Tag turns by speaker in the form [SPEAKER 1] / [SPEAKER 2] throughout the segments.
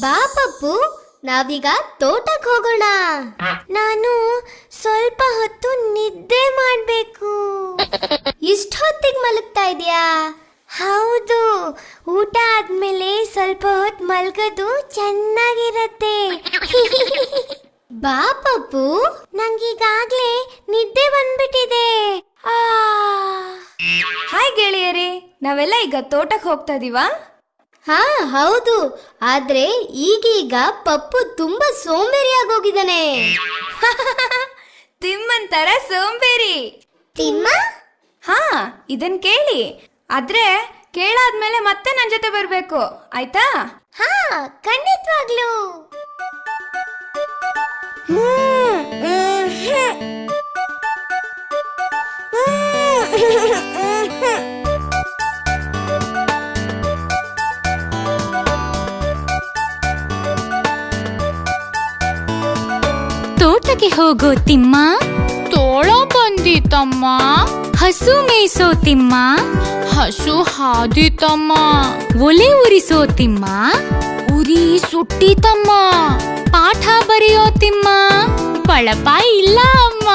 [SPEAKER 1] ಬಾ ಪಪ್ಪು, ನಾವೀಗ ತೋಟಕ್ಕೆ ಹೋಗೋಣ. ನಾನು ಸ್ವಲ್ಪ ಹೊತ್ತು ನಿದ್ದೆ ಮಾಡ್ಬೇಕು. ಇಷ್ಟು ಹೊತ್ತಿಗೆ ಮಲಗ್ತಾ ಇದೀಯಾ? ಹೌದು, ಊಟ ಆದ್ಮೇಲೆ ಸ್ವಲ್ಪ ಹೊತ್ತು ಮಲ್ಗೋದು ಚೆನ್ನಾಗಿರತ್ತೆ. ಬಾ ಪಪ್ಪು, ನಂಗೀಗಾಗ್ಲೇ ನಿದ್ದೆ ಬಂದ್ಬಿಟ್ಟಿದೆ.
[SPEAKER 2] ಹಾಯ್ ಗೆಳೆಯರೇ, ನಾವೆಲ್ಲ ಈಗ ತೋಟಕ್ಕೆ ಹೋಗ್ತಾ ಇದೀವಾ?
[SPEAKER 1] ಹಾ ಹೌದು, ಆದ್ರೆ ಈಗೀಗ ಪಪ್ಪು ತುಂಬಾ ಸೋಂಬೇರಿಯಾಗೋಗಿದ್ದಾನೆ.
[SPEAKER 2] ತಿಮ್ಮನ್ ತರ ಸೋಂಬೇರಿ.
[SPEAKER 1] ತಿಮ್ಮ?
[SPEAKER 2] ಹಾ, ಇದನ್ ಕೇಳಿ. ಆದ್ರೆ ಕೇಳಾದ್ಮೇಲೆ ಮತ್ತೆ ನನ್ ಜೊತೆ ಬರ್ಬೇಕು, ಆಯ್ತಾ?
[SPEAKER 1] ಹಾ, ಖಂಡಿತವಾಗ್ಲೂ.
[SPEAKER 3] ತೋಟಕ್ಕೆ ಹೋಗೋ ತಿಮ್ಮ, ತೋಳ ಬಂದಿತಮ್ಮ. ಹಸು ಮೇಯಿಸೋ ತಿಮ್ಮ, ಹಸು ಹಾದಿತಮ್ಮ. ಒಲೆ ಉರಿಸೋ ತಿಮ್ಮ, ಉರಿ ಸುಟ್ಟಿತಮ್ಮ. ಪಾಠ ಬರೆಯೋ ತಿಮ್ಮ, ಬಳಪ ಇಲ್ಲ ಅಮ್ಮ.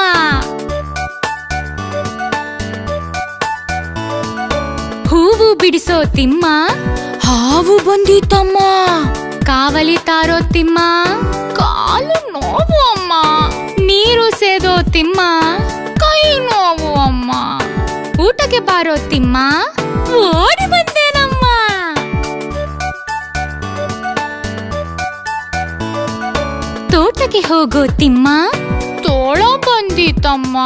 [SPEAKER 3] ಹೂವು ಬಿಡಿಸೋ ತಿಮ್ಮ, ಹಾವು ಬಂದಿತಮ್ಮ. ಕಾವಲಿ ತಾರೋ ತಿಮ್ಮ, ಕಾಲು ನೋವು ಅಮ್ಮ. ನೀರು ಸೇದೋ ತಿಮ್ಮ, ಕೈ ನೋವು ಅಮ್ಮ. ಊಟಕ್ಕೆ ಬಾರೋ ತಿಮ್ಮ, ಓಡಿ ಬಂದೇನಮ್ಮ. ತೋಟಕ್ಕೆ ಹೋಗೋ ತಿಮ್ಮ, ತೋಳ ಬಂದಿತಮ್ಮ.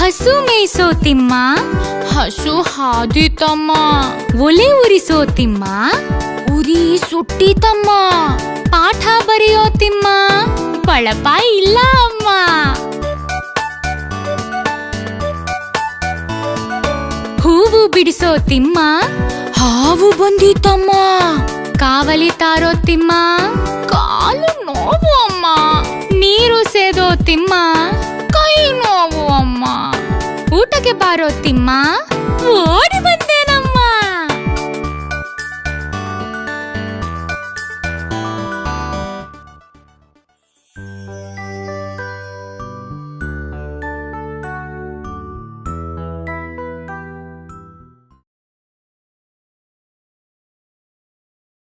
[SPEAKER 3] ಹಸು ಮೇಯಿಸೋ ತಿಮ್ಮ, ಹಸು ಹಾದಿತಮ್ಮ. ಒಲೆ ಉರಿಸೋ ತಿಮ್ಮ, ಉರಿ ಸುಟ್ಟಿತಮ್ಮ. ಪಾಠ ಬರೆಯೋ ತಿಮ್ಮ, ಬಳಪ ಇಲ್ಲ ಅಮ್ಮ. ಹೂವು ಬಿಡಿಸೋ ತಿಮ್ಮ, ಹಾವು ಬಂದಿತಮ್ಮ. ಕಾವಲಿ ತಾರೋ ತಿಮ್ಮ, ಕಾಲು ನೋವು ಅಮ್ಮ. ನೀರು ಸೇದೋ ತಿಮ್ಮ, ಕೈ ನೋವು ಅಮ್ಮ. ಊಟಕ್ಕೆ ಬಾರೋ ತಿಮ್ಮ, ಓಡಿ